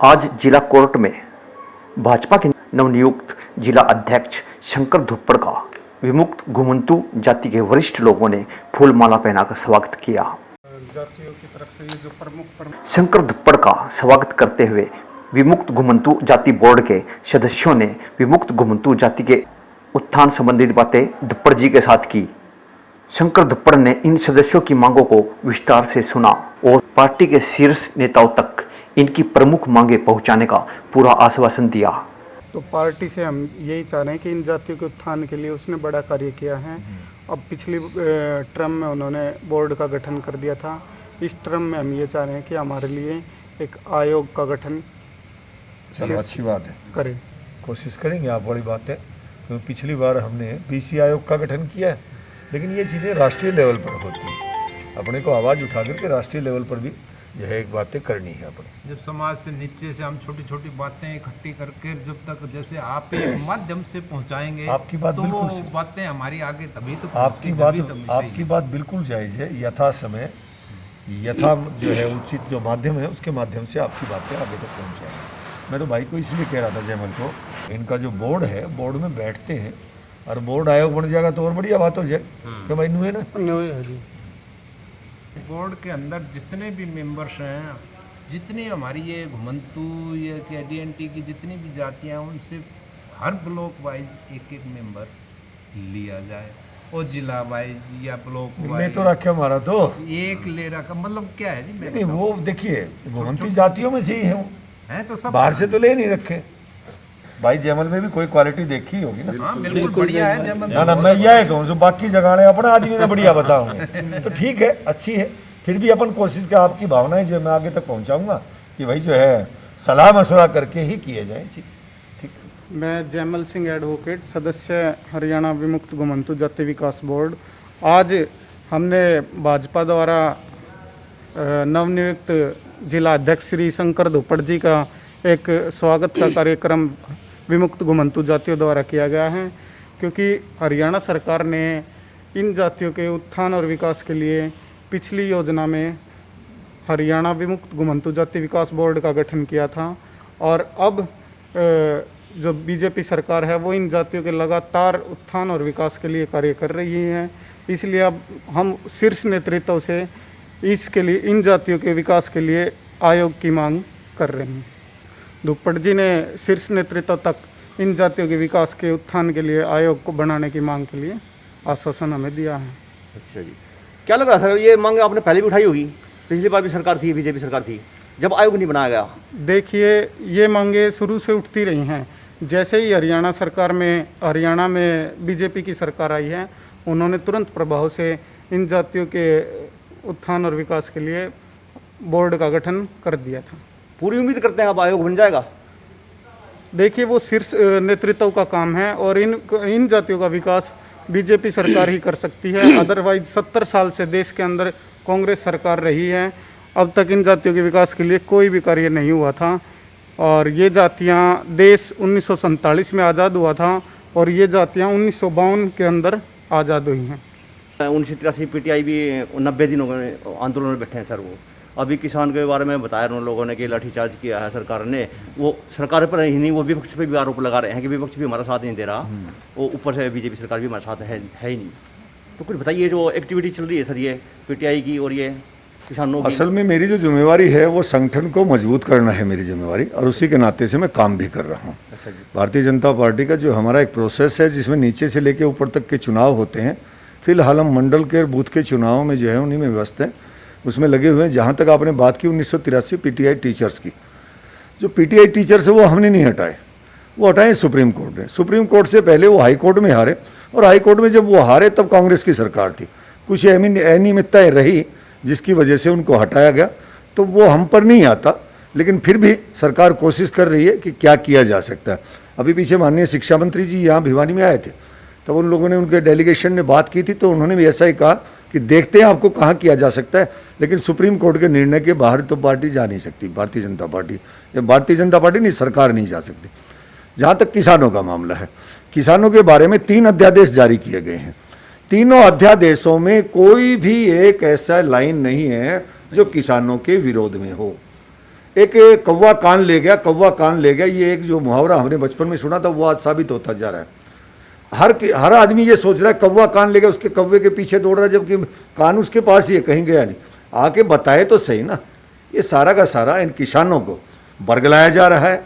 आज जिला कोर्ट में भाजपा के नवनियुक्त जिला अध्यक्ष शंकर धुप्पड़ का विमुक्त घुमंतु जाति के वरिष्ठ लोगों ने फूलमाला पहनाकर स्वागत किया। जातियों की तरफ से ये जो प्रमुख शंकर धुप्पड़ का स्वागत करते हुए विमुक्त घुमंतु जाति बोर्ड के सदस्यों ने विमुक्त घुमंतु जाति के उत्थान संबंधित बातें धुप्पड़ जी के साथ की। शंकर धुप्पड़ ने इन सदस्यों की मांगों को विस्तार से सुना और पार्टी के शीर्ष नेताओं तक इनकी प्रमुख मांगें पहुंचाने का पूरा आश्वासन दिया। तो पार्टी से हम यही चाह रहे हैं कि इन जातियों के उत्थान के लिए उसने बड़ा कार्य किया है। अब पिछली टर्म में उन्होंने बोर्ड का गठन कर दिया था। इस टर्म में हम ये चाह रहे हैं कि हमारे लिए एक आयोग का गठन चलो अच्छी बात है, करें, कोशिश करेंगे। आप बड़ी बात है, क्योंकि पिछली बार हमने बीसी आयोग का गठन किया है, लेकिन ये चीज़ें राष्ट्रीय लेवल पर होती हैं। अपने को आवाज़ उठा करके राष्ट्रीय लेवल पर भी यह एक बातें करनी है अपने। जब समाज से नीचे से हम छोटी छोटी बातें इकट्ठी करके जब तक जैसे आप एक माध्यम से पहुंचाएंगे, आपकी बात तो बिल्कुल वो बातें हमारी आगे तभी तो आपकी बात बिल्कुल जायज़ है। यथा समय यथा जो है उचित जो माध्यम है उसके माध्यम से आपकी बातें आगे तक पहुँचाएंगे। मैं तो भाई को इसलिए कह रहा था जयमल को, इनका जो बोर्ड है, बोर्ड में बैठते हैं और बोर्ड आयोग बन जाएगा तो और बढ़िया बात हो जाए। क्या भाई नुए ना जी। बोर्ड के अंदर जितने भी मेंबर्स हैं, जितनी हमारी ये घुमंतु ये KDNT की जितनी भी जातियां हैं, उनसे हर ब्लॉक वाइज एक एक मेंबर लिया जाए और जिला वाइज या ब्लॉक मैं वाइज तो रखे हमारा तो एक ले रखा। मतलब क्या है जी, मैं नहीं, वो देखिए घुमंती जातियों में से ही है वो, है तो सब बाहर से तो ले नहीं रखे। भाई जयमल में भी कोई क्वालिटी देखी होगी ना। हाँ बिल्कुल बढ़िया है जब ना मैं यह कहूँ जो बाकी जगह ने अपना आदमी ने बढ़िया बताऊंगे तो ठीक है, अच्छी है। फिर भी अपन कोशिश कर, आपकी भावनाएं जो मैं आगे तक पहुंचाऊंगा कि भाई जो है सलाह मशवरा करके ही किए जाए। ठीक। मैं जयमल सिंह एडवोकेट, सदस्य हरियाणा विमुक्त घुमंतु जाति विकास बोर्ड। आज हमने भाजपा द्वारा नवनियुक्त जिला अध्यक्ष श्री शंकर धुप्पड़ जी का एक स्वागत का कार्यक्रम विमुक्त घुमंतु जातियों द्वारा किया गया है, क्योंकि हरियाणा सरकार ने इन जातियों के उत्थान और विकास के लिए पिछली योजना में हरियाणा विमुक्त घुमंतु जाति विकास बोर्ड का गठन किया था और अब जो बीजेपी सरकार है वो इन जातियों के लगातार उत्थान और विकास के लिए कार्य कर रही है। इसलिए अब हम शीर्ष नेतृत्व से इसके लिए इन जातियों के विकास के लिए आयोग की मांग कर रहे हैं। धुप्पड़ जी ने शीर्ष नेतृत्व तक इन जातियों के विकास के उत्थान के लिए आयोग को बनाने की मांग के लिए आश्वासन हमें दिया है। अच्छा जी, क्या लग रहा है सर, ये मांग आपने पहले भी उठाई होगी? पिछली बार भी सरकार थी, बीजेपी सरकार थी, जब आयोग नहीं बनाया गया। देखिए, ये मांगे शुरू से उठती रही हैं। जैसे ही हरियाणा में बीजेपी की सरकार आई है, उन्होंने तुरंत प्रभाव से इन जातियों के उत्थान और विकास के लिए बोर्ड का गठन कर दिया था। पूरी उम्मीद करते हैं अब आयोग बन जाएगा। देखिए, वो शीर्ष नेतृत्व का काम है और इन जातियों का विकास बीजेपी सरकार ही कर सकती है। अदरवाइज 70 साल से देश के अंदर कांग्रेस सरकार रही है, अब तक इन जातियों के विकास के लिए कोई भी कार्य नहीं हुआ था। और ये जातियां, देश 1947 में आज़ाद हुआ था और ये जातियां 1952 के अंदर आज़ाद हुई हैं। 1983 PTI भी 90 दिन हो गए आंदोलन में बैठे हैं सर। वो अभी किसान के बारे में बताया उन लोगों ने कि लाठीचार्ज किया है सरकार ने। वो सरकार पर ही नहीं, वो विपक्ष पे भी आरोप लगा रहे हैं कि विपक्ष भी हमारा साथ नहीं दे रहा, वो ऊपर से बीजेपी सरकार भी हमारे साथ है ही नहीं। तो कुछ बताइए, जो एक्टिविटी चल रही है सर ये PTI की और ये किसानों की। असल में मेरी जो जिम्मेवारी है वो संगठन को मजबूत करना है मेरी जिम्मेवारी, और उसी के नाते से मैं काम भी कर रहा हूँ। अच्छा जी। भारतीय जनता पार्टी का जो हमारा एक प्रोसेस है जिसमें नीचे से लेके ऊपर तक के चुनाव होते हैं। फिलहाल हम मंडल के बूथ के चुनाव में जो है उन्हीं में व्यस्त हैं, उसमें लगे हुए हैं। जहाँ तक आपने बात की 1983 PTI टीचर्स की, जो PTI टीचर्स है वो हमने नहीं हटाए, वो हटाए सुप्रीम कोर्ट ने। सुप्रीम कोर्ट से पहले वो हाई कोर्ट में हारे, और हाई कोर्ट में जब वो हारे तब कांग्रेस की सरकार थी। कुछ अनियमितताएँ रही जिसकी वजह से उनको हटाया गया, तो वो हम पर नहीं आता, लेकिन फिर भी सरकार कोशिश कर रही है कि क्या किया जा सकता है। अभी पीछे माननीय शिक्षा मंत्री जी यहाँ भिवानी में आए थे, तब उन लोगों ने, उनके डेलीगेशन ने बात की थी, तो उन्होंने भी ऐसा ही कहा कि देखते हैं आपको कहाँ किया जा सकता है, लेकिन सुप्रीम कोर्ट के निर्णय के बाहर तो पार्टी जा नहीं सकती। भारतीय जनता पार्टी नहीं, सरकार नहीं जा सकती। जहाँ तक किसानों का मामला है, किसानों के बारे में 3 अध्यादेश जारी किए गए हैं। तीनों अध्यादेशों में कोई भी एक ऐसा लाइन नहीं है जो किसानों के विरोध में हो। एक कौवा कान ले गया, कौवा कान ले गया, ये एक जो मुहावरा हमने बचपन में सुना था वो आज साबित होता जा रहा है। हर आदमी ये सोच रहा है कौवा कान ले गया, उसके कौवे के पीछे दौड़ रहा है, जबकि कान उसके पास ही है, कहीं गया नहीं। आके बताए तो सही ना। ये सारा का सारा इन किसानों को बरगलाया जा रहा है,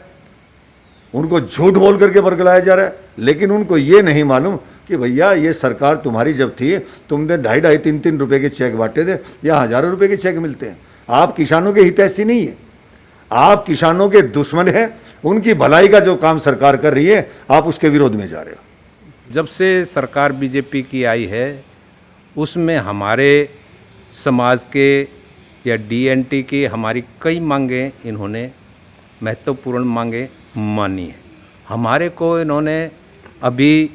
उनको झूठ बोल करके बरगलाया जा रहा है, लेकिन उनको ये नहीं मालूम कि भैया ये सरकार तुम्हारी जब थी तुमने 2.5 3 रुपए के चेक बांटे थे, या हजारों रुपए के चेक मिलते हैं। आप किसानों के हितैषी नहीं है, आप किसानों के दुश्मन हैं। उनकी भलाई का जो काम सरकार कर रही है आप उसके विरोध में जा रहे हो। जब से सरकार बीजेपी की आई है उसमें हमारे समाज के या डीएनटी की हमारी कई मांगें इन्होंने महत्वपूर्ण मांगें मानी है। हमारे को इन्होंने अभी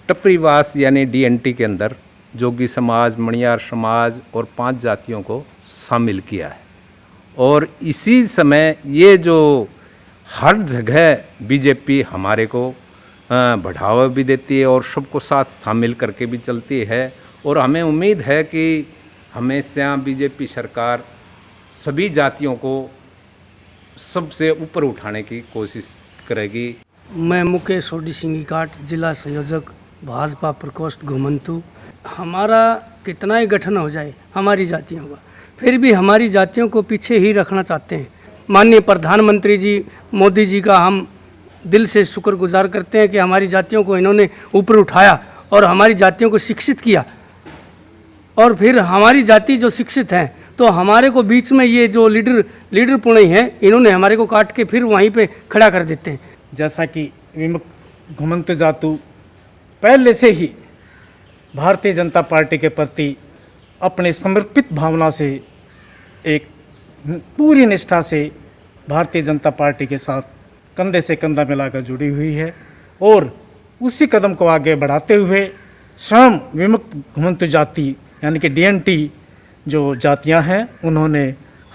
टपरीवास यानी डीएनटी के अंदर जोगी समाज, मणियार समाज और 5 जातियों को शामिल किया है। और इसी समय ये जो हर जगह बीजेपी हमारे को बढ़ावा भी देती है और सबको साथ शामिल करके भी चलती है। और हमें उम्मीद है कि हमेशा बीजेपी सरकार सभी जातियों को सबसे ऊपर उठाने की कोशिश करेगी। मैं मुकेश ओडी सिंह काट, जिला संयोजक भाजपा प्रकोष्ठ घुमंतु। हमारा कितना ही गठन हो जाए हमारी जातियों का, फिर भी हमारी जातियों को पीछे ही रखना चाहते हैं। माननीय प्रधानमंत्री जी मोदी जी का हम दिल से शुक्रगुजार करते हैं कि हमारी जातियों को इन्होंने ऊपर उठाया और हमारी जातियों को शिक्षित किया। और फिर हमारी जाति जो शिक्षित हैं तो हमारे को बीच में ये जो लीडर पुणे हैं इन्होंने हमारे को काट के फिर वहीं पे खड़ा कर देते हैं। जैसा कि विमुक्त घुमंतु जातु पहले से ही भारतीय जनता पार्टी के प्रति अपने समर्पित भावना से एक पूरी निष्ठा से भारतीय जनता पार्टी के साथ कंधे से कंधा मिलाकर जुड़ी हुई है और उसी कदम को आगे बढ़ाते हुए स्वयं विमुक्त घुमंतु जाति यानी कि डीएनटी जो जातियां हैं उन्होंने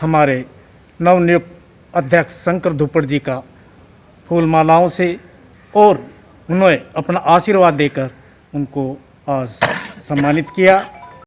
हमारे नवनियुक्त अध्यक्ष शंकर धुप्पड़ जी का फूल मालाओं से और उन्हें अपना आशीर्वाद देकर उनको आज सम्मानित किया।